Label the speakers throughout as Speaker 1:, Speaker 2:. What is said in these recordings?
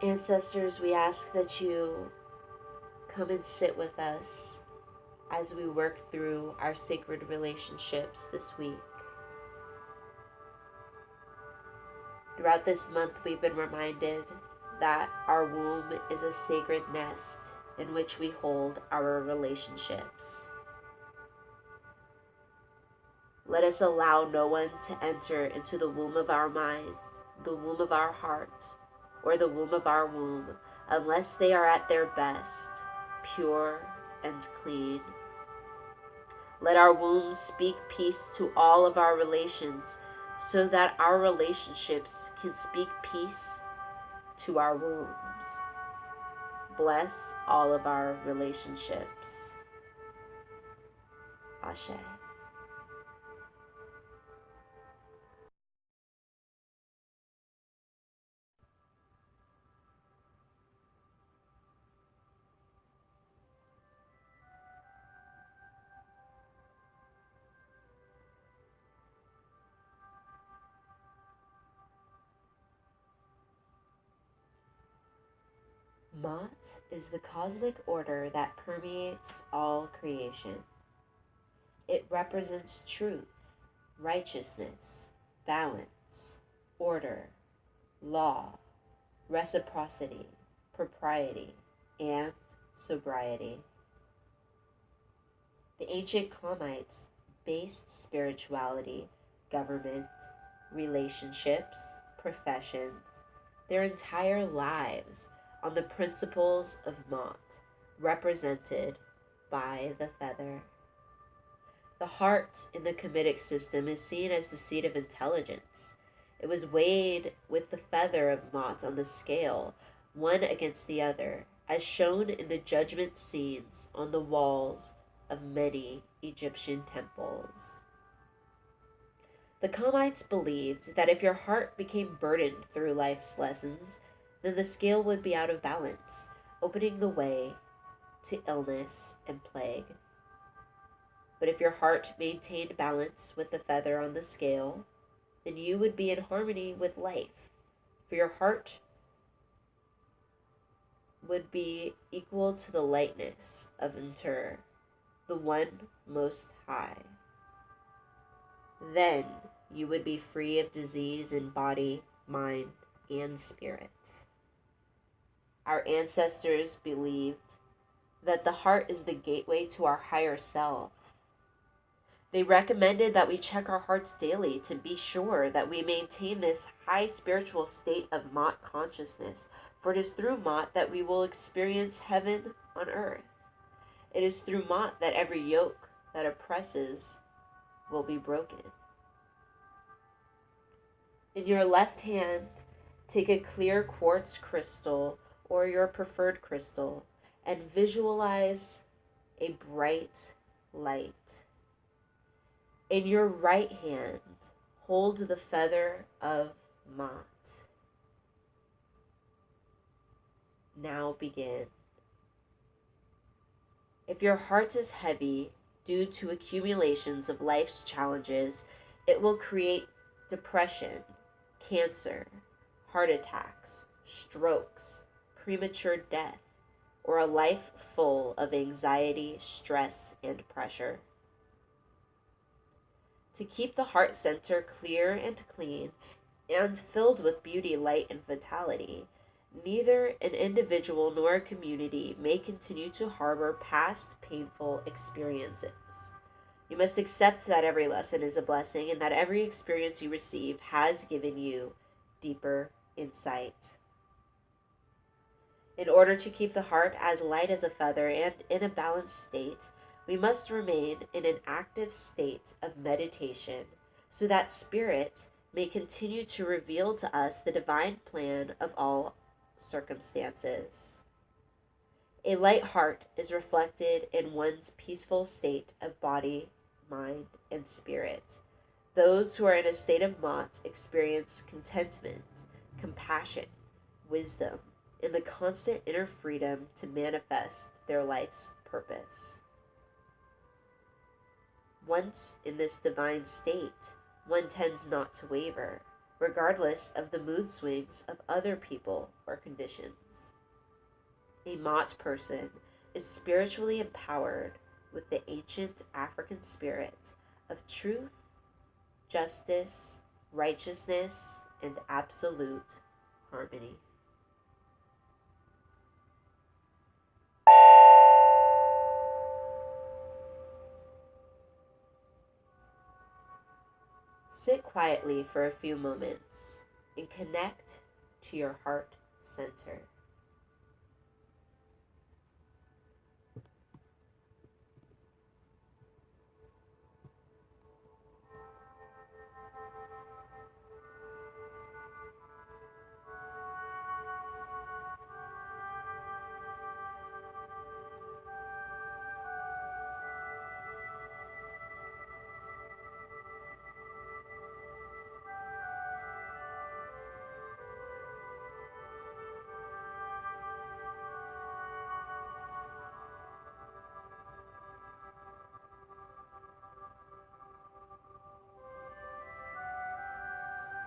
Speaker 1: Ancestors, we ask that you come and sit with us as we work through our sacred relationships this week. Throughout this month, we've been reminded that our womb is a sacred nest in which we hold our relationships. Let us allow no one to enter into the womb of our mind, the womb of our heart, or the womb of our womb, unless they are at their best, pure and clean. Let our wombs speak peace to all of our relations, so that our relationships can speak peace to our wombs. Bless all of our relationships. Ashe. Ma'at is the cosmic order that permeates all creation. It represents truth, righteousness, balance, order, law, reciprocity, propriety, and sobriety. The ancient Kamites based spirituality, government, relationships, professions, their entire lives on the principles of Ma'at, represented by the feather. The heart in the Kamitic system is seen as the seat of intelligence. It was weighed with the feather of Ma'at on the scale, one against the other, as shown in the judgment scenes on the walls of many Egyptian temples. The Kamites believed that if your heart became burdened through life's lessons, then the scale would be out of balance, opening the way to illness and plague. But if your heart maintained balance with the feather on the scale, then you would be in harmony with life, for your heart would be equal to the lightness of Entur, the one most high. Then you would be free of disease in body, mind, and spirit. Our ancestors believed that the heart is the gateway to our higher self. They recommended that we check our hearts daily to be sure that we maintain this high spiritual state of Ma'at consciousness, for it is through Ma'at that we will experience heaven on earth. It is through Ma'at that every yoke that oppresses will be broken. In your left hand, take a clear quartz crystal or your preferred crystal and visualize a bright light. In your right hand, hold the feather of Ma'at. Now begin. If your heart is heavy due to accumulations of life's challenges, it will create depression, cancer, heart attacks, strokes, premature death, or a life full of anxiety, stress, and pressure. To keep the heart center clear and clean and filled with beauty, light, and vitality, neither an individual nor a community may continue to harbor past painful experiences. You must accept that every lesson is a blessing and that every experience you receive has given you deeper insight. In order to keep the heart as light as a feather and in a balanced state, we must remain in an active state of meditation so that Spirit may continue to reveal to us the divine plan of all circumstances. A light heart is reflected in one's peaceful state of body, mind, and spirit. Those who are in a state of Ma'at experience contentment, compassion, wisdom, and the constant inner freedom to manifest their life's purpose. Once in this divine state, one tends not to waver, regardless of the mood swings of other people or conditions. A Mott person is spiritually empowered with the ancient African spirit of truth, justice, righteousness, and absolute harmony. Sit quietly for a few moments and connect to your heart center.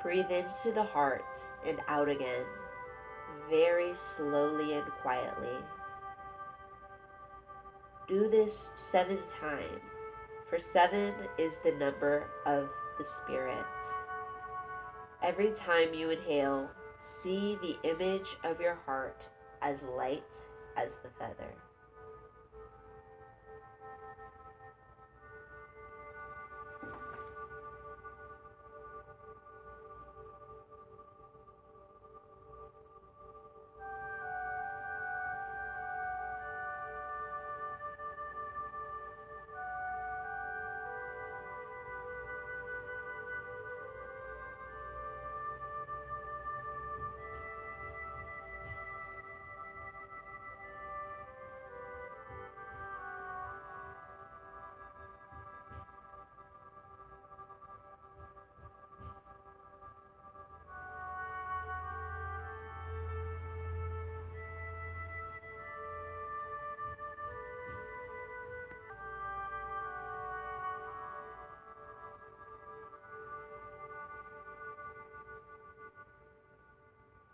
Speaker 1: Breathe into the heart and out again, very slowly and quietly. Do this 7 times, for 7 is the number of the Spirit. Every time you inhale, see the image of your heart as light as the feather.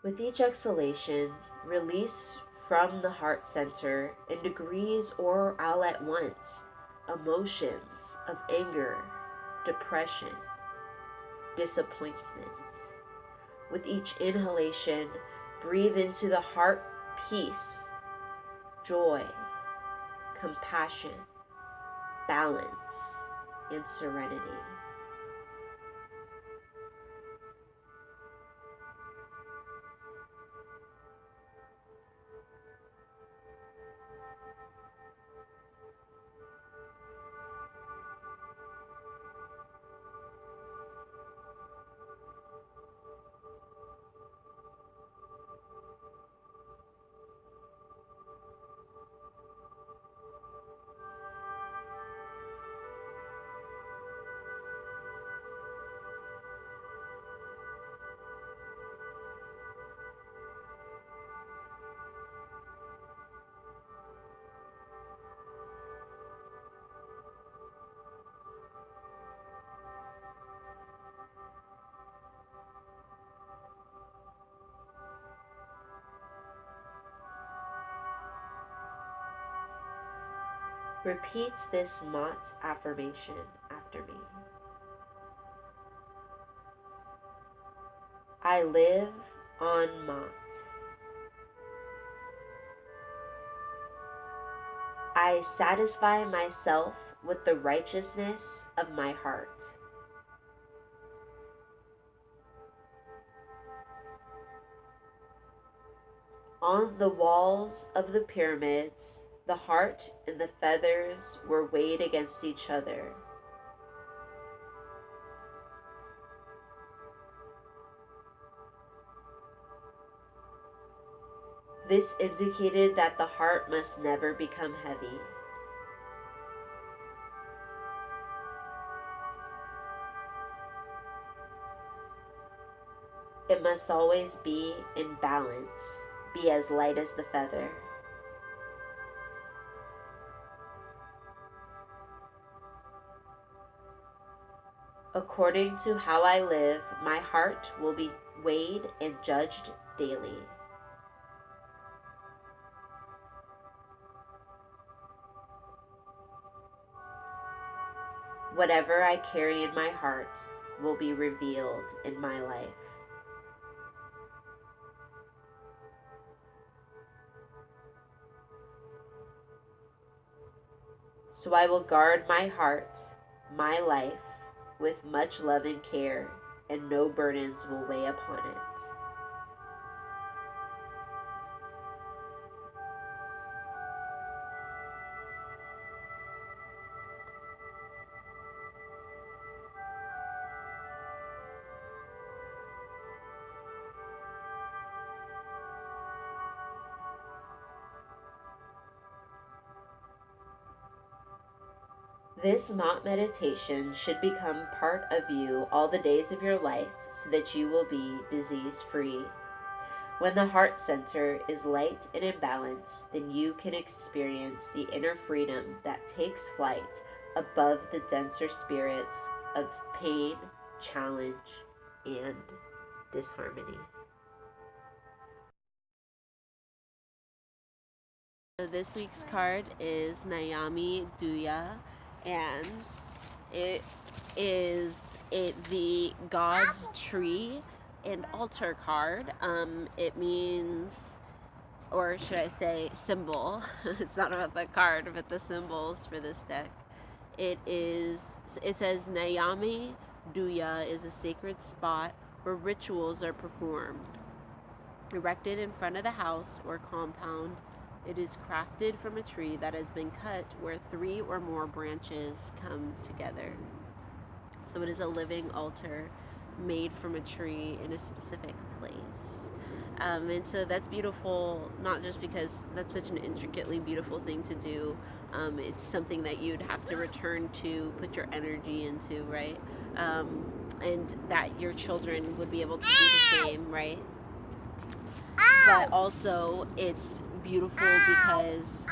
Speaker 1: With each exhalation, release from the heart center in degrees or all at once emotions of anger, depression, disappointment. With each inhalation, breathe into the heart peace, joy, compassion, balance, and serenity. Repeat this Mott affirmation after me. I live on Mott. I satisfy myself with the righteousness of my heart. On the walls of the pyramids, the heart and the feathers were weighed against each other. This indicated that the heart must never become heavy. It must always be in balance, be as light as the feather. According to how I live, my heart will be weighed and judged daily. Whatever I carry in my heart will be revealed in my life. So I will guard my heart, my life, with much love and care, and no burdens will weigh upon it. This mott meditation should become part of you all the days of your life so that you will be disease-free. When the heart center is light and in balance, then you can experience the inner freedom that takes flight above the denser spirits of pain, challenge, and disharmony. So this week's card is Nayami Duya, and it is the God's Tree and Altar card. It means, or should I say symbol, it's not about the card, but the symbols for this deck. It says Nayami Duya is a sacred spot where rituals are performed. Erected in front of the house or compound, it is crafted from a tree that has been cut where 3 or more branches come together. So it is a living altar made from a tree in a specific place. And so that's beautiful, not just because that's such an intricately beautiful thing to do. It's something that you'd have to return to, put your energy into, right? And that your children would be able to do the same, right? But also it's beautiful because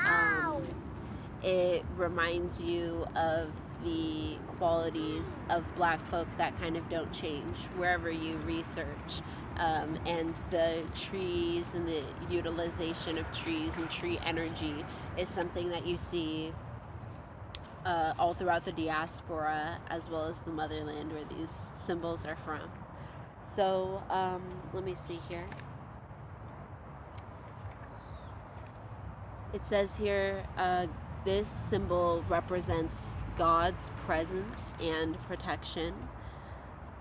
Speaker 1: it reminds you of the qualities of Black folk that kind of don't change wherever you research, and the trees and the utilization of trees and tree energy is something that you see all throughout the diaspora as well as the motherland where these symbols are from. So let me see here. It says here, this symbol represents God's presence and protection.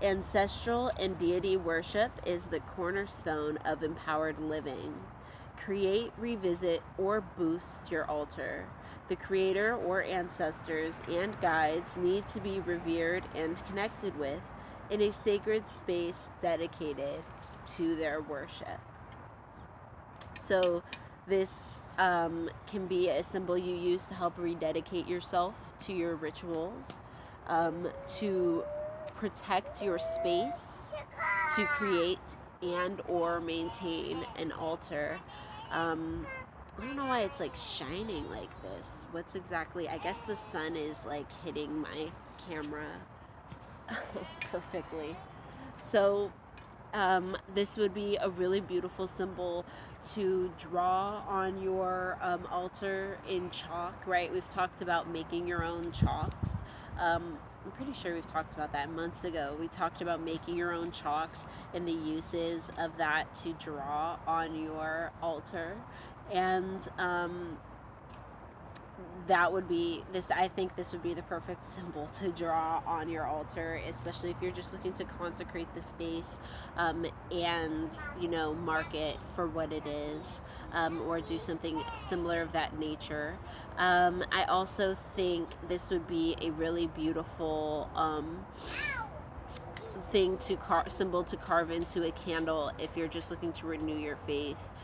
Speaker 1: Ancestral and deity worship is the cornerstone of empowered living. Create, revisit, or boost your altar. The creator or ancestors and guides need to be revered and connected with in a sacred space dedicated to their worship. So this can be a symbol you use to help rededicate yourself to your rituals, to protect your space, to create and or maintain an altar. I don't know why it's like shining like this. What's exactly, I guess the sun is like hitting my camera perfectly. So this would be a really beautiful symbol to draw on your altar in chalk, right? We've talked about making your own chalks. I'm pretty sure we've talked about that months ago. We talked about making your own chalks and the uses of that to draw on your altar. And that would be this. I think this would be the perfect symbol to draw on your altar, especially if you're just looking to consecrate the space, and mark it for what it is, or do something similar of that nature. I also think this would be a really beautiful thing to symbol to carve into a candle if you're just looking to renew your faith.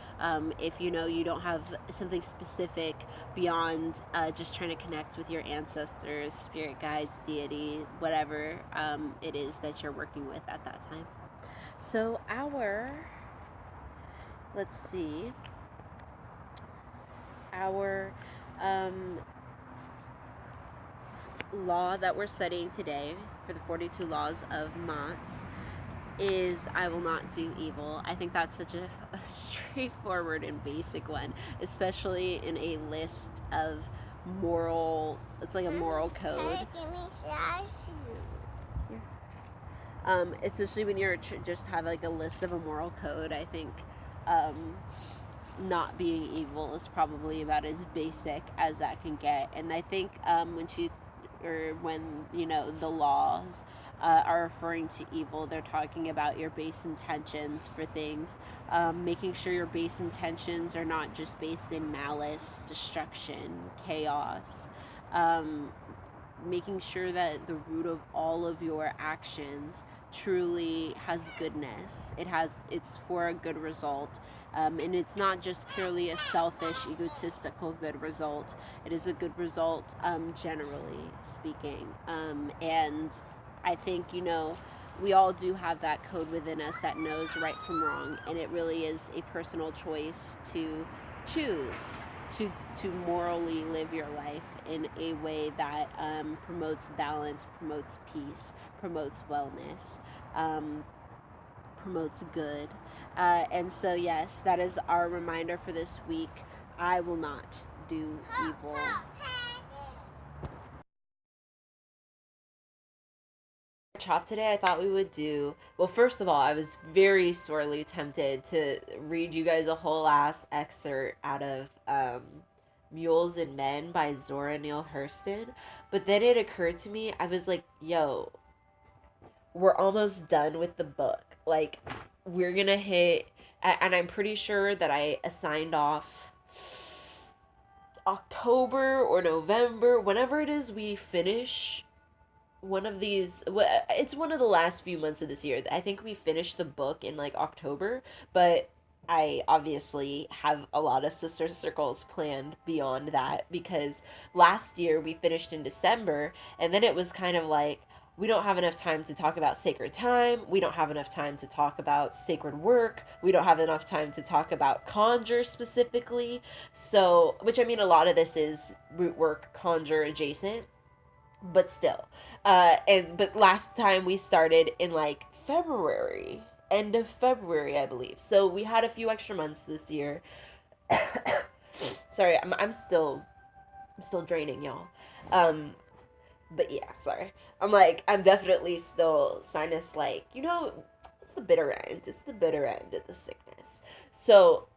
Speaker 1: If you don't have something specific beyond just trying to connect with your ancestors, spirit guides, deity, whatever it is that you're working with at that time. So our law that we're studying today for the 42 laws of Mats is I will not do evil. I think that's such a straightforward and basic one, especially in a list of moral, it's like a moral code. Especially when you're just have like a list of a moral code, I think not being evil is probably about as basic as that can get. And I think when the laws are referring to evil, they're talking about your base intentions for things, making sure your base intentions are not just based in malice, destruction, chaos, making sure that the root of all of your actions truly has goodness. It's for a good result. And it's not just purely a selfish, egotistical good result. It is a good result, generally speaking. And I think, we all do have that code within us that knows right from wrong. And it really is a personal choice to choose to morally live your life in a way that promotes balance, promotes peace, promotes wellness, promotes good. And so, yes, that is our reminder for this week. I will not do evil. Chop today, I thought we would do, well, first of all, I was very sorely tempted to read you guys a whole ass excerpt out of Mules and Men by Zora Neale Hurston, but then it occurred to me, I was like, yo, we're almost done with the book. Like, we're gonna hit, and I'm pretty sure that I assigned off October or November, whenever it is we finish one of these, it's one of the last few months of this year. I think we finished the book in like October, but I obviously have a lot of sister circles planned beyond that, because last year we finished in December, and then it was kind of like, we don't have enough time to talk about sacred time. We don't have enough time to talk about sacred work. We don't have enough time to talk about conjure specifically. So, which I mean, a lot of this is root work, conjure adjacent, but still. But last time we started in like February, end of February, I believe. So we had a few extra months this year. Sorry, I'm still draining, y'all. But yeah, sorry. I'm definitely still sinus, it's the bitter end. It's the bitter end of the sickness. So,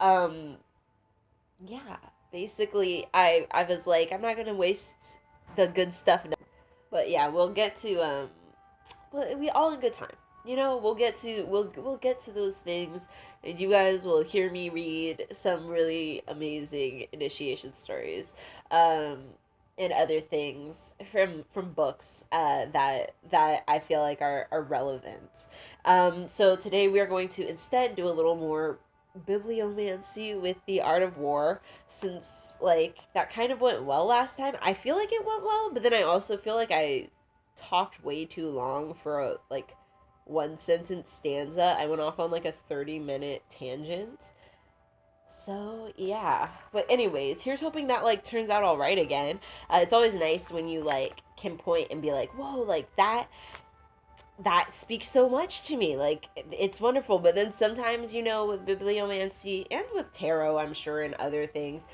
Speaker 1: yeah, basically, I was like, I'm not gonna waste the good stuff now. But yeah, we'll get to, we all in good time. We'll get to those things, and you guys will hear me read some really amazing initiation stories. And other things from books that I feel like are relevant. So today we are going to instead do a little more bibliomancy with the art of war, since that kind of went well last time. I feel like it went well, but then I also feel like I talked way too long for a one sentence stanza. I went off on a 30-minute tangent. So, yeah. But anyways, here's hoping that, turns out all right again. It's always nice when you, can point and be like, whoa, that speaks so much to me. It's wonderful. But then sometimes, with bibliomancy and with tarot, I'm sure, and other things,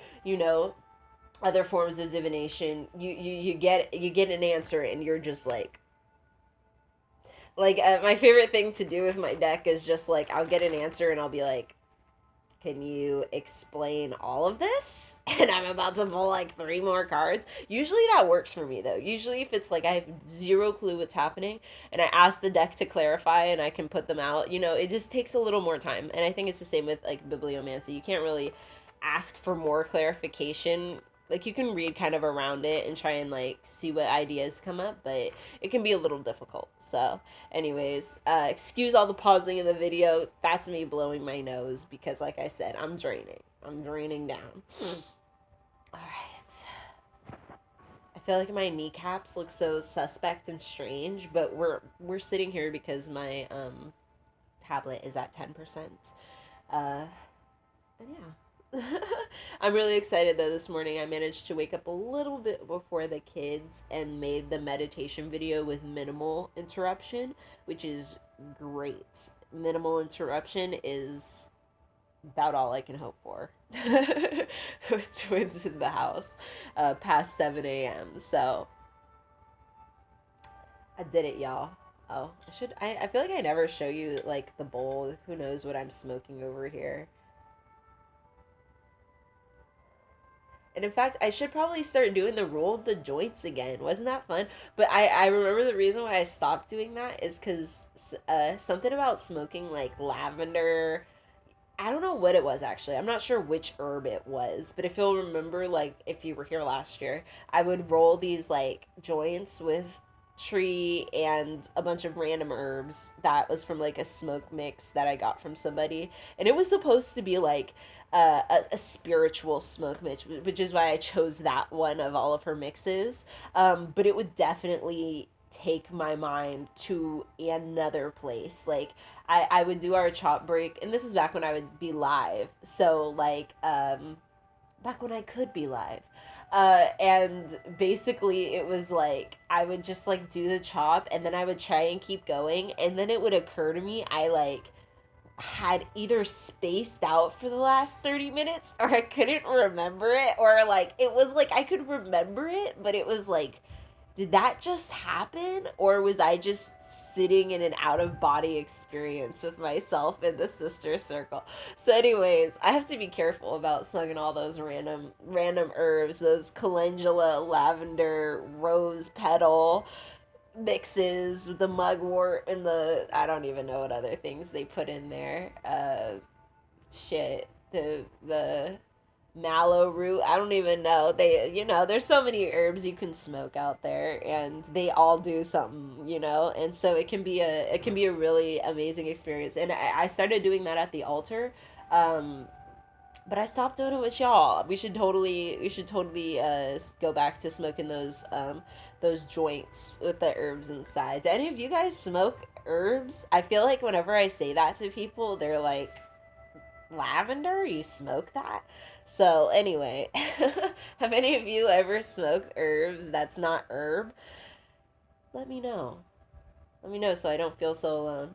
Speaker 1: other forms of divination, you get an answer and you're just my favorite thing to do with my deck is just, I'll get an answer and I'll be like, can you explain all of this? And I'm about to pull 3 more cards. Usually that works for me though. Usually if it's I have zero clue what's happening and I ask the deck to clarify and I can put them out, it just takes a little more time. And I think it's the same with bibliomancy. You can't really ask for more clarification. You can read kind of around it and try and see what ideas come up, but it can be a little difficult. So anyways, excuse all the pausing in the video. That's me blowing my nose because like I said, I'm draining down. All right. I feel like my kneecaps look so suspect and strange, but we're sitting here because my tablet is at 10%. And yeah. I'm really excited though. This morning I managed to wake up a little bit before the kids and made the meditation video with minimal interruption, which is great. Minimal interruption is about all I can hope for. With twins in the house past 7 a.m. So I did it, y'all. Oh, I feel like I never show you like the bowl. Who knows what I'm smoking over here. And in fact, I should probably start doing the roll of the joints again. Wasn't that fun? But I remember the reason why I stopped doing that is because something about smoking like lavender. I don't know what it was actually. I'm not sure which herb it was. But if you'll remember, like, if you were here last year, I would roll these like joints with tree and a bunch of random herbs that was from like a smoke mix that I got from somebody. And it was supposed to be like a spiritual smoke mix, which is why I chose that one of all of her mixes. But it would definitely take my mind to another place. Like I would do our chop break, and this is back when I would be live. So like back when I could be live. And basically it was like I would just like do the chop and then I would try and keep going, and then it would occur to me I like had either spaced out for the last 30 minutes or I couldn't remember it, or like it was like I could remember it but it was like, did that just happen, or was I just sitting in an out of body experience with myself in the sister circle? So anyways, I have to be careful about smoking all those random herbs, those calendula, lavender, rose petal mixes with the mugwort and the, I don't even know what other things they put in there. Shit, the mallow root. I don't even know. They, there's so many herbs you can smoke out there, and they all do something, and so it can be a really amazing experience. And I started doing that at the altar. But I stopped doing it with y'all. We should totally go back to smoking those joints with the herbs inside. Do any of you guys smoke herbs? I feel like whenever I say that to people, they're like, lavender? You smoke that? So anyway, have any of you ever smoked herbs that's not herb? Let me know. Let me know so I don't feel so alone.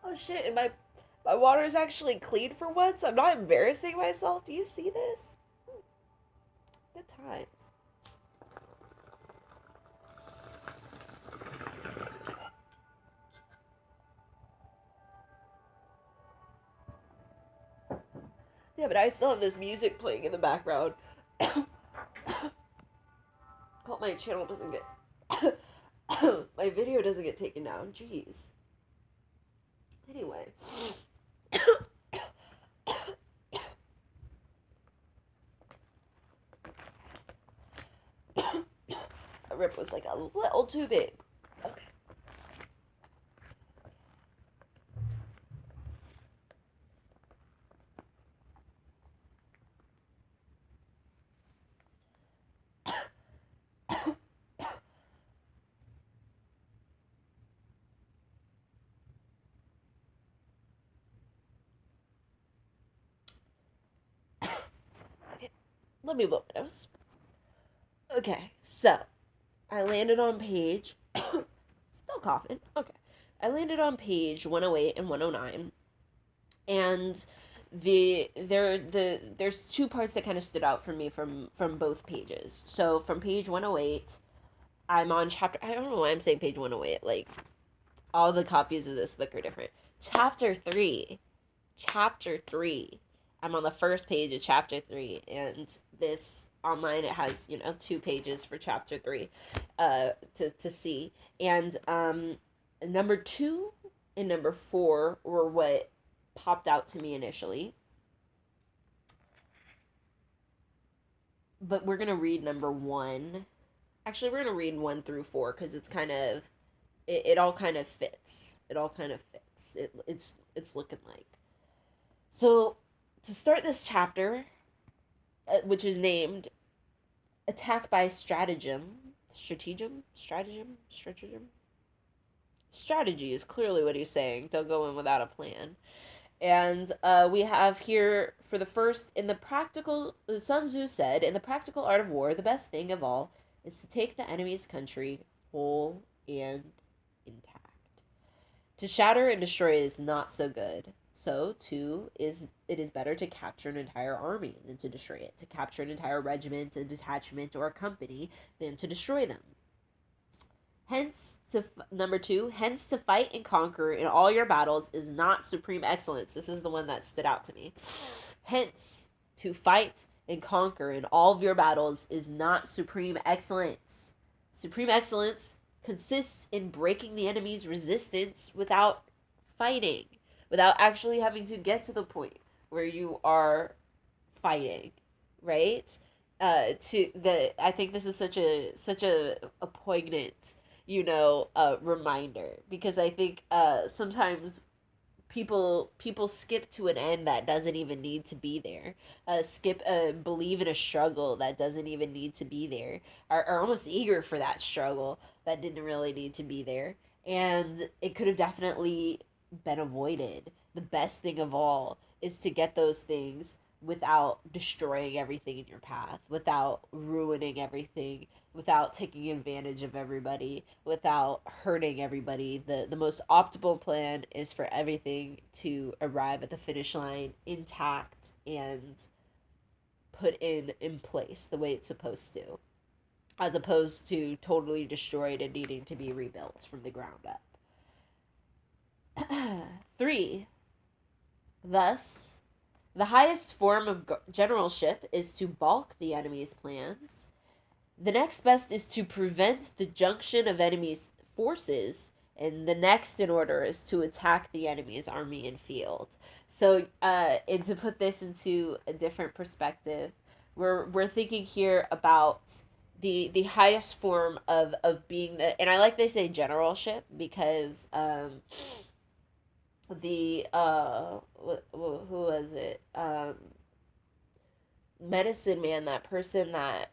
Speaker 1: Oh shit, and my water is actually clean for once. I'm not embarrassing myself. Do you see this? Good times. Yeah, but I still have this music playing in the background. Hope my channel doesn't get my video doesn't get taken down. Jeez. Anyway. A rip was like a little too big. Okay. Okay. Let me blow my nose. Okay, so I landed on page still coughing. Okay. I landed on page 108 and 109. And there's two parts that kind of stood out for me from both pages. So from page 108, I'm on chapter, I don't know why I'm saying page 108, like all the copies of this book are different. Chapter 3. Chapter 3. I'm on the first page of chapter 3, and this online it has 2 pages for chapter 3 to see. And number 2 and number 4 were what popped out to me initially. But we're going to read number 1. Actually, we're going to read 1 through 4 because it's kind of, it all kind of fits. It all kind of fits. It's looking like. So To start this chapter, which is named Attack by Stratagem. Strategy is clearly what he's saying. Don't go in without a plan. And we have here for the first, in the practical, Sun Tzu said, in the practical art of war, the best thing of all is to take the enemy's country whole and intact. To shatter and destroy is not so good. So, too, it is better to capture an entire army than to destroy it. To capture an entire regiment, a detachment, or a company than to destroy them. Hence, number 2, hence to fight and conquer in all your battles is not supreme excellence. This is the one that stood out to me. Hence, to fight and conquer in all of your battles is not supreme excellence. Supreme excellence consists in breaking the enemy's resistance without fighting, without actually having to get to the point where you are fighting, right? I think this is such a poignant, reminder, because I think sometimes people skip to an end that doesn't even need to be there. Believe in a struggle that doesn't even need to be there. Are almost eager for that struggle that didn't really need to be there, and it could have definitely been avoided. The best thing of all is to get those things without destroying everything in your path, without ruining everything, without taking advantage of everybody, without hurting everybody. The most optimal plan is for everything to arrive at the finish line intact and put in place the way it's supposed to, as opposed to totally destroyed and needing to be rebuilt from the ground up. 3. Thus, the highest form of generalship is to balk the enemy's plans. The next best is to prevent the junction of enemy's forces, and the next in order is to attack the enemy's army and field. So, and to put this into a different perspective, we're thinking here about the highest form of being and I like they say generalship, because who was it, medicine man, that person that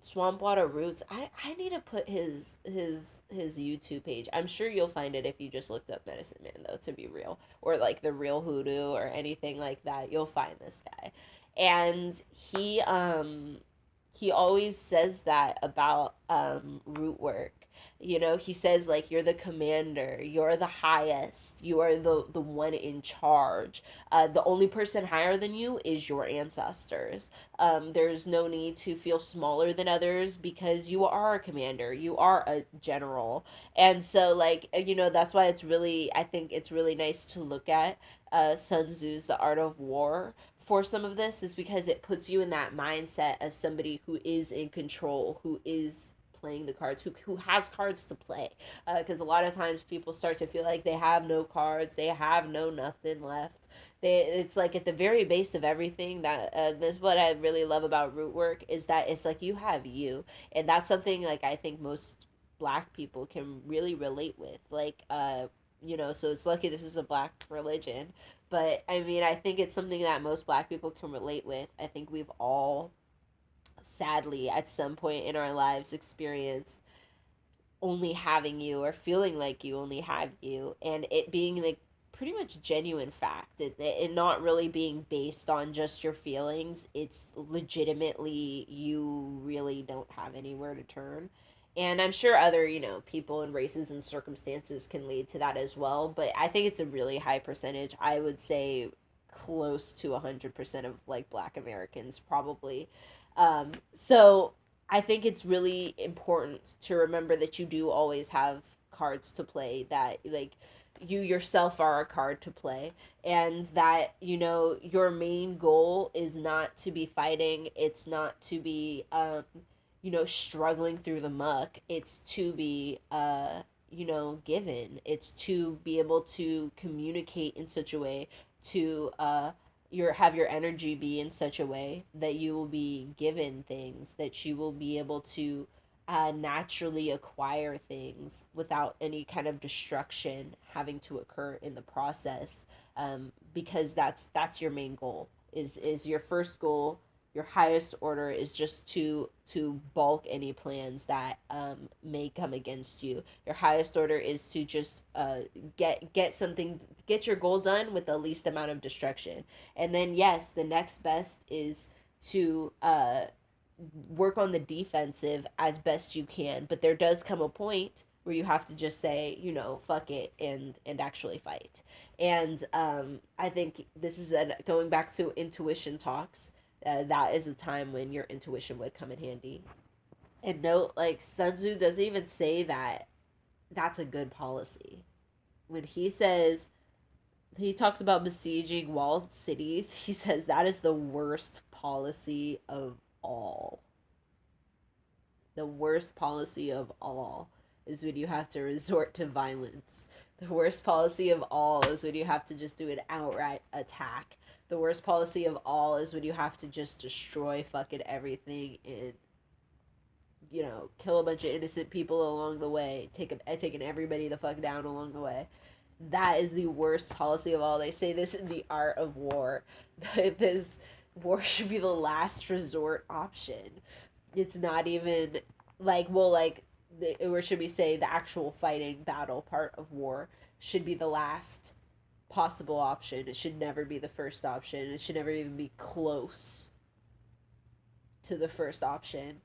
Speaker 1: swamp water roots, I need to put his YouTube page. I'm sure you'll find it if you just looked up medicine man, though, to be real, or like the real hoodoo or anything like that. You'll find this guy, and he always says that about root work. He says, like, you're the commander, you're the highest, you are the one in charge. The only person higher than you is your ancestors. There's no need to feel smaller than others, because you are a commander, you are a general. And so, like, that's why I think it's really nice to look at Sun Tzu's The Art of War for some of this, is because it puts you in that mindset of somebody who is in control, who is playing the cards, who has cards to play, because a lot of times people start to feel like they have no cards, they have nothing left. It's like at the very base of everything that this is what I really love about root work, is that it's like you have you, and that's something like I think most Black people can really relate with, like so it's lucky this is a Black religion, but I mean, I think it's something that most Black people can relate with. I think we've all, sadly, at some point in our lives, experienced only having you, or feeling like you only have you, and it being like pretty much genuine fact, it not really being based on just your feelings. It's legitimately you really don't have anywhere to turn. And I'm sure other, people and races and circumstances can lead to that as well, but I think it's a really high percentage. I would say close to 100% of, like, Black Americans probably. So I think it's really important to remember that you do always have cards to play, that, like, you yourself are a card to play, and that, your main goal is not to be fighting, it's not to be, struggling through the muck, it's to be, given, it's to be able to communicate in such a way, to, have your energy be in such a way that you will be given things, that you will be able to naturally acquire things without any kind of destruction having to occur in the process, because that's your main goal. Is your first goal, your highest order is just to bulk any plans that may come against you. Your highest order is to just get your goal done with the least amount of destruction. And then yes, the next best is to work on the defensive as best you can, but there does come a point where you have to just say, fuck it, and actually fight. And I think this is going back to intuition talks. That is a time when your intuition would come in handy. And note, like, Sun Tzu doesn't even say that that's a good policy. When he talks about besieging walled cities, he says that is the worst policy of all. The worst policy of all is when you have to resort to violence. The worst policy of all is when you have to just do an outright attack. The worst policy of all is when you have to just destroy fucking everything and, kill a bunch of innocent people along the way, taking everybody the fuck down along the way. That is the worst policy of all. They say this in The Art of War. This war should be the last resort option. It's not even or should we say the actual fighting battle part of war should be the last possible option. It should never be the first option. It should never even be close to the first option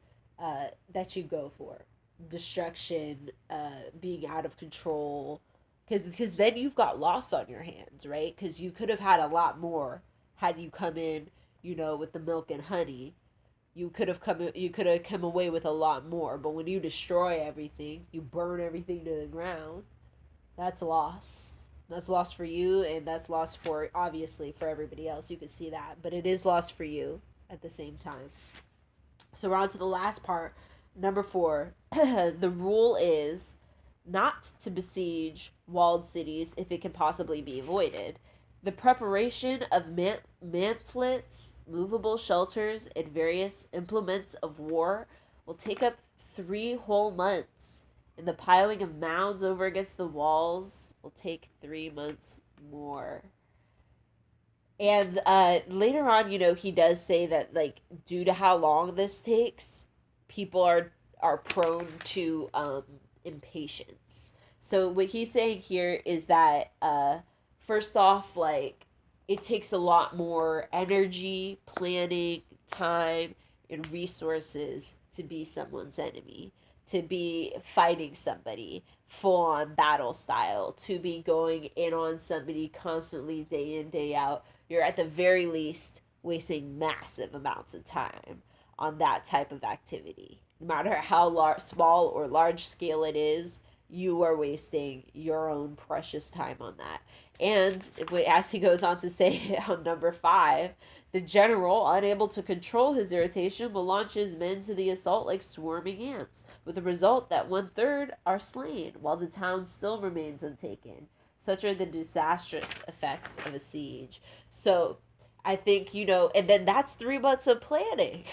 Speaker 1: that you go for. Destruction, being out of control, because then you've got loss on your hands, right? Because you could have had a lot more had you come in, with the milk and honey. You could have come away with a lot more, but when you destroy everything, you burn everything to the ground, that's loss. That's loss for you, and that's loss for, obviously, for everybody else. You could see that, but it is loss for you at the same time. So we're on to the last part, number 4. The rule is not to besiege walled cities if it can possibly be avoided. The preparation of mantlets, movable shelters, and various implements of war will take up 3 whole months, and the piling of mounds over against the walls will take 3 months more. And later on, he does say that, like, due to how long this takes, people are prone to impatience. So what he's saying here is that first off, like, it takes a lot more energy, planning, time, and resources to be someone's enemy, to be fighting somebody full on battle style, to be going in on somebody constantly day in, day out. You're at the very least wasting massive amounts of time on that type of activity. No matter how small or large scale it is, you are wasting your own precious time on that. And as he goes on to say on number 5, the general, unable to control his irritation, will launch his men to the assault like swarming ants, with the result that 1/3 are slain, while the town still remains untaken. Such are the disastrous effects of a siege. So, I think, and then that's 3 months of planning.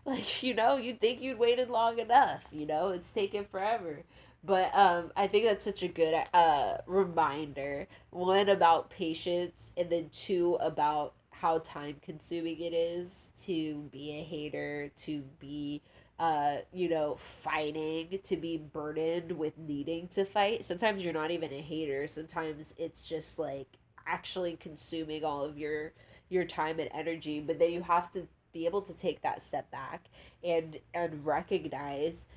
Speaker 1: Like, you'd think you'd waited long enough, it's taken forever. But I think that's such a good reminder. 1, about patience, and then 2, about how time consuming it is to be a hater, to be fighting, to be burdened with needing to fight. Sometimes you're not even a hater. Sometimes it's just like actually consuming all of your time and energy. But then you have to be able to take that step back and recognize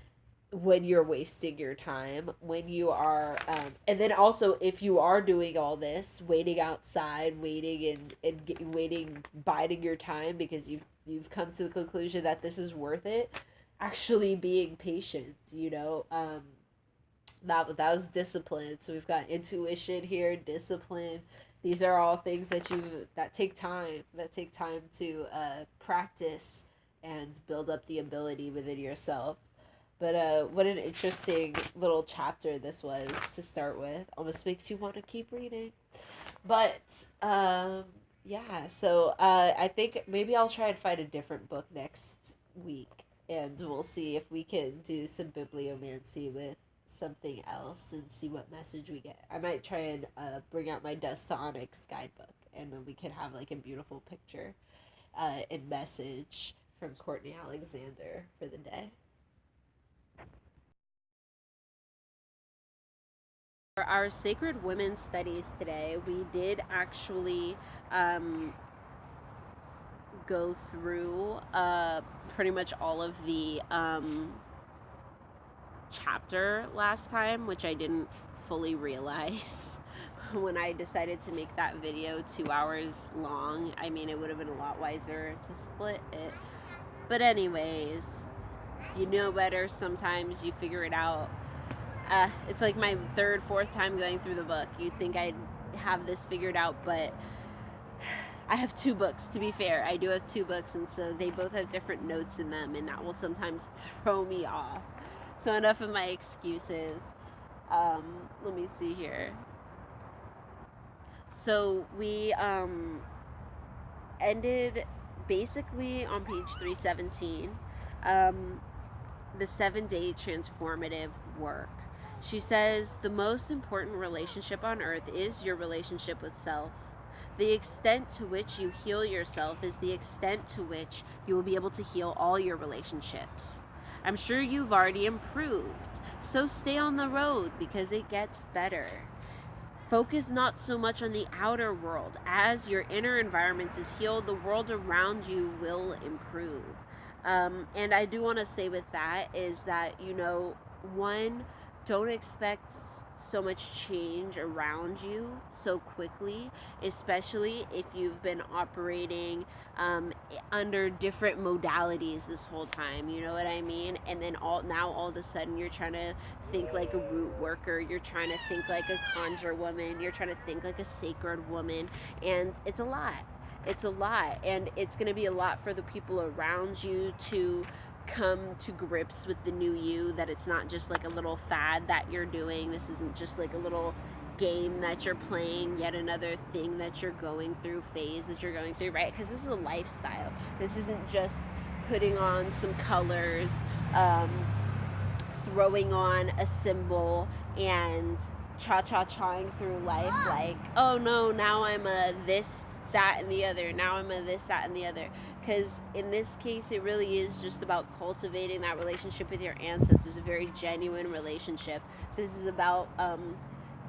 Speaker 1: when you're wasting your time, when you are and then also, if you are doing all this, waiting outside, waiting and waiting, biding your time because you've come to the conclusion that this is worth it, actually being patient, that was discipline. So we've got intuition here, discipline. These are all things that take time to practice and build up the ability within yourself. But what an interesting little chapter this was to start with. Almost makes you want to keep reading. But yeah, so I think maybe I'll try and find a different book next week, and we'll see if we can do some bibliomancy with something else and see what message we get. I might try and bring out my Dust to Onyx guidebook, and then we can have like a beautiful picture and message from Courtney Alexander for the day. For our Sacred Women's Studies today, we did actually go through pretty much all of the chapter last time, which I didn't fully realize when I decided to make that video 2 hours long. I mean, it would have been a lot wiser to split it. But anyways, you know better sometimes, you figure it out. It's like my third, fourth time going through the book. You'd think I'd have this figured out, but I have 2 books, to be fair. I do have 2 books, and so they both have different notes in them, and that will sometimes throw me off. So enough of my excuses. Let me see here. So we ended basically on page 317, the 7-day transformative work. She says, the most important relationship on earth is your relationship with self. The extent to which you heal yourself is the extent to which you will be able to heal all your relationships. I'm sure you've already improved, so stay on the road because it gets better. Focus not so much on the outer world. As your inner environment is healed, the world around you will improve. And I do want to say with that is that, one, don't expect so much change around you so quickly, especially if you've been operating under different modalities this whole time, you know what I mean? And then all of a sudden you're trying to think like a root worker, you're trying to think like a conjure woman, you're trying to think like a sacred woman, and it's a lot. It's a lot, and it's going to be a lot for the people around you to come to grips with the new you, that it's not just like a little fad that you're doing. This isn't just like a little game that you're playing, yet another thing that you're going through, phase that you're going through, right? Because this is a lifestyle. This isn't just putting on some colors, throwing on a symbol and cha-cha-chaing through life like, oh no, now I'm a this, that, and the other. Now I'm a this, that, and the other. Because in this case, it really is just about cultivating that relationship with your ancestors, a very genuine relationship. This is about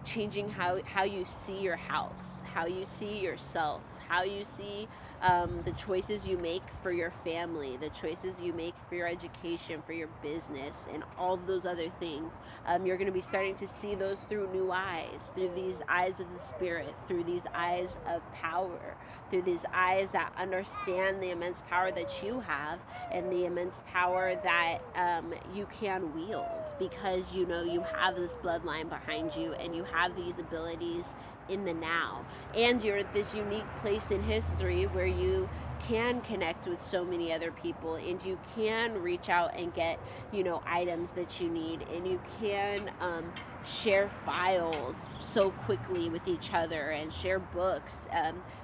Speaker 1: changing how you see your house, how you see yourself, how you see the choices you make for your family, the choices you make for your education, for your business, and all of those other things. You're going to be starting to see those through new eyes, through these eyes of the spirit, through these eyes of power, through these eyes that understand the immense power that you have and the immense power that you can wield, because you have this bloodline behind you and you have these abilities in the now, and you're at this unique place in history where you can connect with so many other people, and you can reach out and get items that you need, and you can share files so quickly with each other and share books.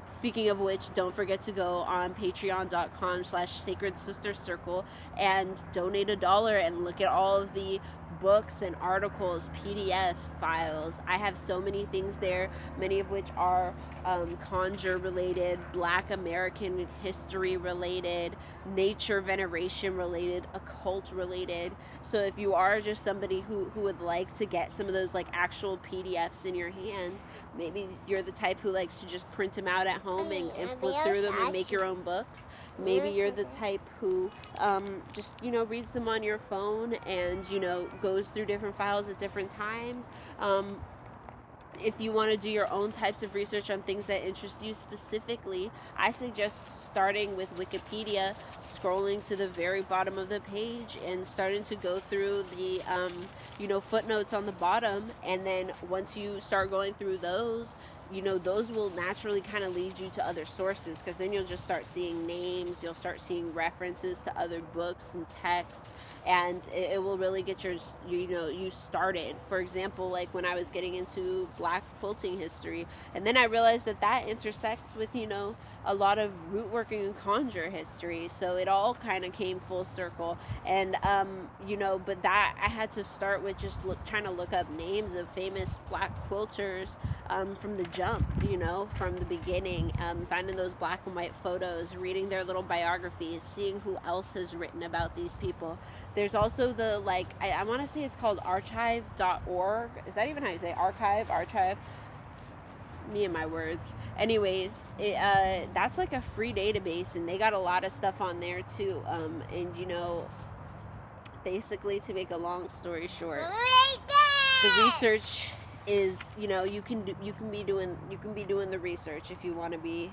Speaker 1: Speaking of which, don't forget to go on patreon.com/Sacred Sister Circle and donate $1 and look at all of the books and articles, PDF files. I have so many things there, many of which are conjure related, Black American history related, nature veneration related, occult related. So if you are just somebody who would like to get some of those like actual PDFs in your hand, maybe you're the type who likes to just print them out at home and flip through them and make your own books. Maybe you're the type who just reads them on your phone and goes through different files at different times. If you want to do your own types of research on things that interest you specifically, I suggest starting with Wikipedia, scrolling to the very bottom of the page and starting to go through the footnotes on the bottom, and then once you start going through those, those will naturally kind of lead you to other sources, because then you'll just start seeing names, you'll start seeing references to other books and texts, and it will really get you started. For example, like when I was getting into Black quilting history, and then I realized that intersects with
Speaker 2: a lot of root working and conjure history. So it all kind of came full circle. And, but that I had to start with just trying to look up names of famous black quilters from the jump, from the beginning, finding those black and white photos, reading their little biographies, seeing who else has written about these people. There's also the, I want to say it's called archive.org. Is that even how you say archive? Me and my words. Anyways, that's like a free database, and they got a lot of stuff on there too. Basically, to make a long story short, the research is, you can be doing the research if you want to be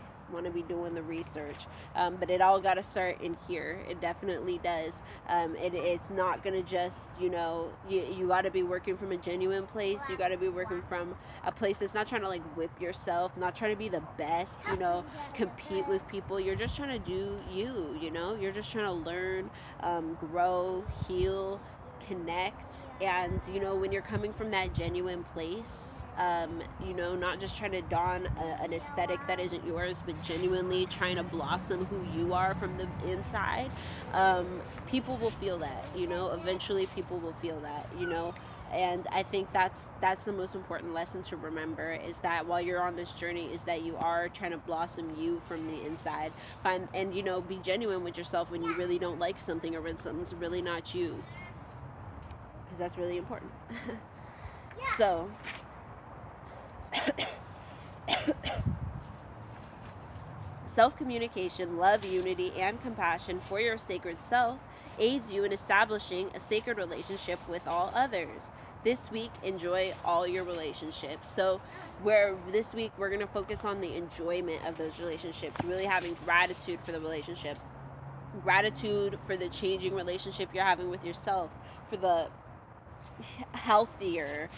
Speaker 2: doing the research, but it all got to start in here. It definitely does. It's not gonna just, you got to be working from a genuine place. You got to be working from a place that's not trying to whip yourself, not trying to be the best, compete with people. You're just trying to do you. You're just trying to learn, grow, heal, connect. And when you're coming from that genuine place, not just trying to don an aesthetic that isn't yours, but genuinely trying to blossom who you are from the inside, people will feel that. Eventually people will feel that. And I think that's the most important lesson to remember, is that while you're on this journey, is that you are trying to blossom you from the inside. Be genuine with yourself when you really don't like something, or when something's really not you, because that's really important. So self-communication, love, unity, and compassion for your sacred self aids you in establishing a sacred relationship with all others. This week, enjoy all your relationships. So this week we're going to focus on the enjoyment of those relationships, really having gratitude for the relationship, gratitude for the changing relationship you're having with yourself, for the healthier,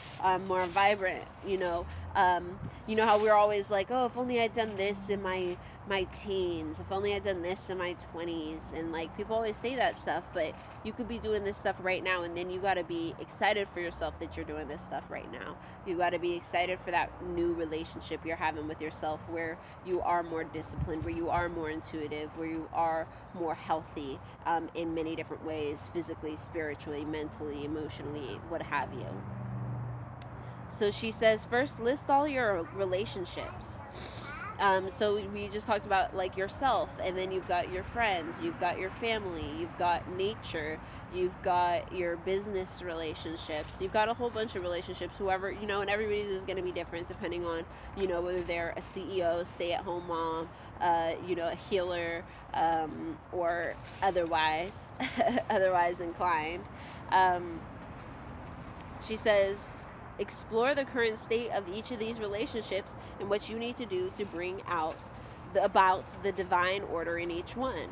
Speaker 2: more vibrant, how we're always like, oh, if only I'd done this in my teens, if only I'd done this in my 20s, and people always say that stuff, but you could be doing this stuff right now, and then you got to be excited for yourself that you're doing this stuff right now. You got to be excited for that new relationship you're having with yourself, where you are more disciplined, where you are more intuitive, where you are more healthy, in many different ways, physically, spiritually, mentally, emotionally, what have you. So she says, first, list all your relationships. So we just talked about yourself, and then you've got your friends, you've got your family, you've got nature, you've got your business relationships, you've got a whole bunch of relationships, whoever, and everybody's is going to be different depending on, whether they're a CEO, stay-at-home mom, a healer, or otherwise, otherwise inclined. She says, explore the current state of each of these relationships and what you need to do to bring out about the divine order in each one.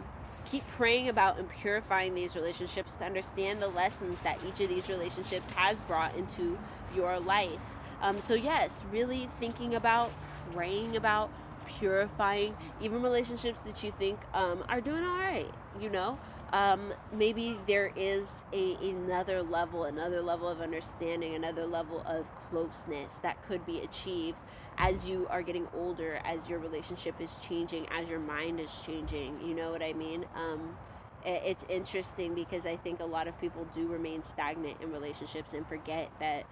Speaker 2: Keep praying about and purifying these relationships to understand the lessons that each of these relationships has brought into your life. So yes, really thinking about, praying about, purifying even relationships that you think are doing all right, maybe there is another level of understanding, another level of closeness that could be achieved as you are getting older, as your relationship is changing, as your mind is changing. You know what I mean? It's interesting because I think a lot of people do remain stagnant in relationships and forget that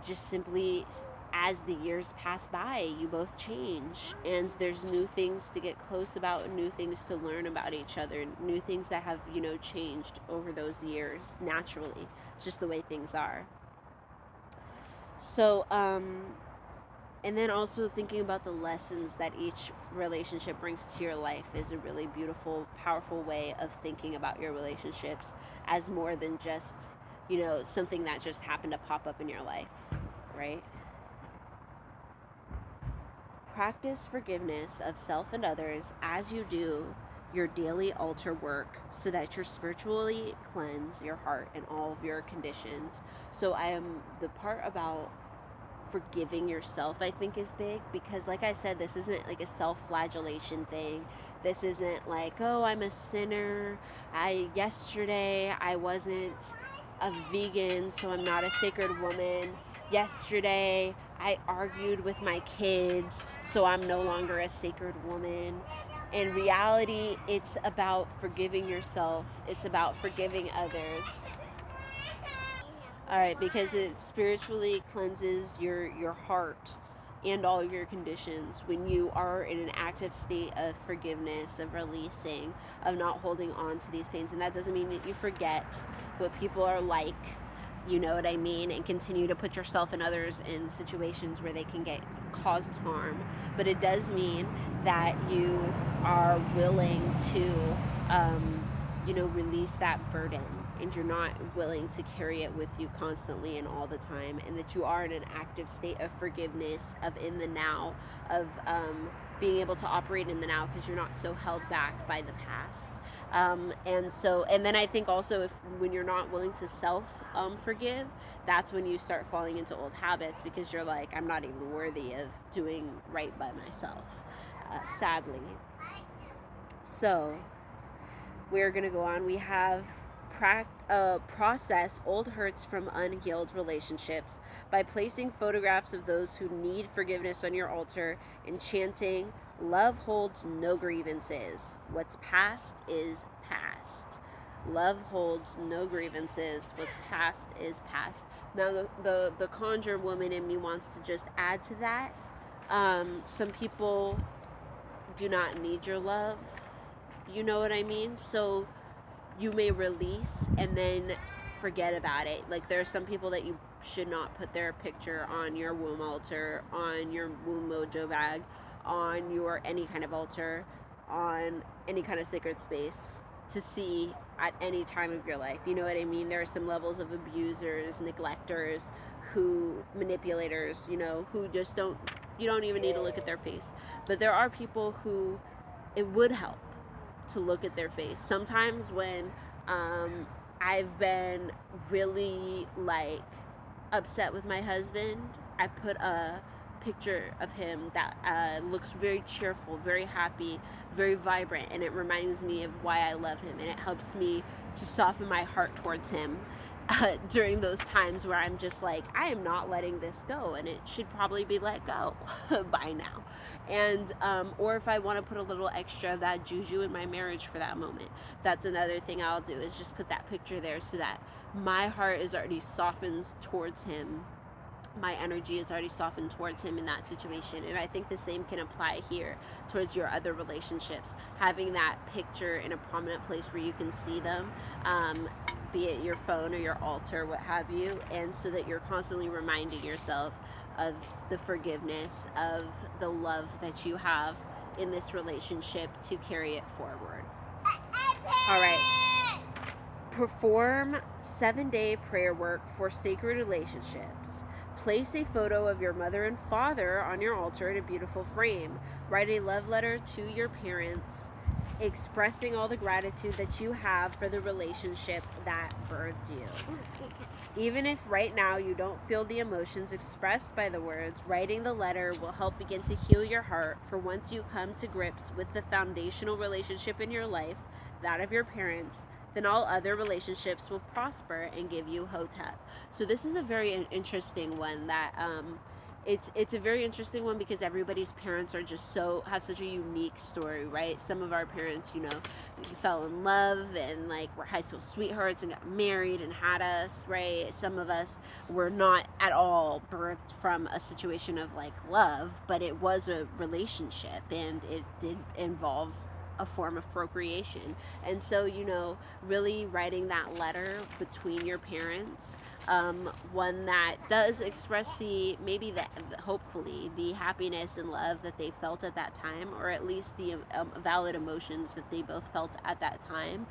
Speaker 2: just simply as the years pass by, you both change, and there's new things to get close about, new things to learn about each other, new things that have, changed over those years naturally. It's just the way things are. So, and then also thinking about the lessons that each relationship brings to your life is a really beautiful, powerful way of thinking about your relationships as more than just, something that just happened to pop up in your life, right? Practice forgiveness of self and others as you do your daily altar work, so that you're spiritually cleanse your heart and all of your conditions. So the part about forgiving yourself, I think, is big, because like I said, this isn't a self-flagellation thing. This isn't oh, I'm a sinner. Yesterday I wasn't a vegan, so I'm not a sacred woman. yesterday I argued with my kids, so I'm no longer a sacred woman. In reality, it's about forgiving yourself. It's about forgiving others. All right, because it spiritually cleanses your heart and all your conditions when you are in an active state of forgiveness, of releasing, of not holding on to these pains. And that doesn't mean that you forget what people are like, you know what I mean, and continue to put yourself and others in situations where they can get caused harm. But it does mean that you are willing to release that burden, and you're not willing to carry it with you constantly and all the time, and that you are in an active state of forgiveness, of in the now, of being able to operate in the now, because you're not so held back by the past. And then I think also, when you're not willing to self forgive, that's when you start falling into old habits, because you're like, I'm not even worthy of doing right by myself, sadly. So we're going to go on. We have process old hurts from unhealed relationships by placing photographs of those who need forgiveness on your altar and chanting, "Love holds no grievances. What's past is past. Love holds no grievances. What's past is past." Now, the conjure woman in me wants to just add to that. Some people do not need your love. You know what I mean? So you may release and then forget about it. Like, there are some people that you should not put their picture on your womb altar, on your womb mojo bag, on your any kind of altar, on any kind of sacred space to see at any time of your life. You know what I mean? There are some levels of abusers, neglectors, manipulators, who just you don't even need to look at their face. But there are people who it would help to look at their face. Sometimes when I've been really upset with my husband, I put a picture of him that looks very cheerful, very happy, very vibrant, and it reminds me of why I love him, and it helps me to soften my heart towards him during those times where I'm just like, I am not letting this go, and it should probably be let go by now. And or if I want to put a little extra of that juju in my marriage for that moment, that's another thing I'll do, is just put that picture there so that my heart is already softened towards him. My energy is already softened towards him in that situation. And I think the same can apply here towards your other relationships. Having that picture in a prominent place where you can see them, be it your phone or your altar, what have you, and so that you're constantly reminding yourself of the forgiveness, of the love that you have in this relationship to carry it forward. All right. Perform 7-day prayer work for sacred relationships. Place a photo of your mother and father on your altar in a beautiful frame. Write a love letter to your parents, expressing all the gratitude that you have for the relationship that birthed you. Even if right now you don't feel the emotions expressed by the words, writing the letter will help begin to heal your heart, for once you come to grips with the foundational relationship in your life, that of your parents, then all other relationships will prosper and give you hotep. So this is a very interesting one that it's a very interesting one, because everybody's parents are just have such a unique story, right? Some of our parents, fell in love and were high school sweethearts and got married and had us, right? Some of us were not at all birthed from a situation of love, but it was a relationship, and it did involve a form of procreation. And so, really writing that letter between your parents, one that does express hopefully the happiness and love that they felt at that time, or at least the valid emotions that they both felt at that time,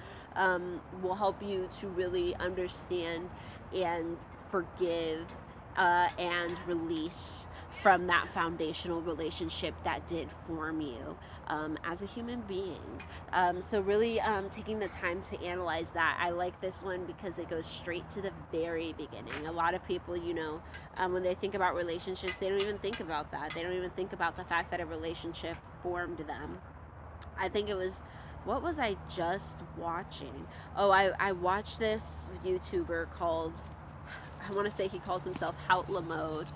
Speaker 2: will help you to really understand and forgive and release from that foundational relationship that did form you as a human being. So really taking the time to analyze that. I like this one because it goes straight to the very beginning. A lot of people, when they think about relationships, they don't even think about that. They don't even think about the fact that a relationship formed them. I think it was, what was I just watching? Oh, I watched this YouTuber called, I want to say he calls himself Outlaw Mode,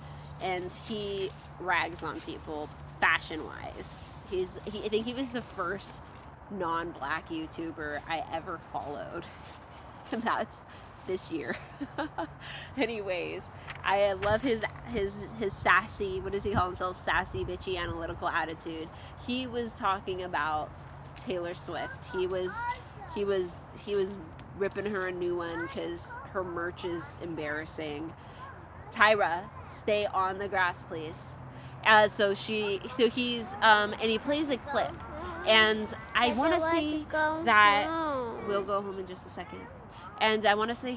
Speaker 2: and he rags on people fashion wise. I think he was the first non-black YouTuber I ever followed, and that's this year. Anyways, I love his sassy, what does he call himself, sassy bitchy analytical attitude. He was talking about Taylor Swift. He was ripping her a new one because her merch is embarrassing. Tyra, stay on the grass, please. So he's and he plays a clip, and I want to say that we'll go home in just a second. And I want to say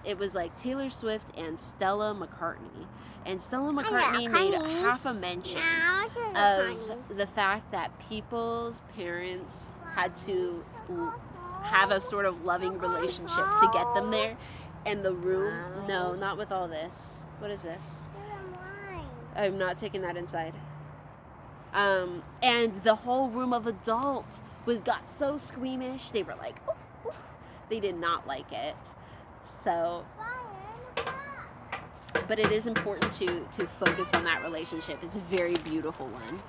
Speaker 2: it was like Taylor Swift and Stella McCartney. And Stella McCartney made half a mention of the fact that people's parents had to have a sort of loving relationship to get them there. And the room, no, not with all this. What is this? I'm not taking that inside. And the whole room of adults got so squeamish. They were like, oof, oof. They did not like it. So, but it is important to focus on that relationship. It's a very beautiful one.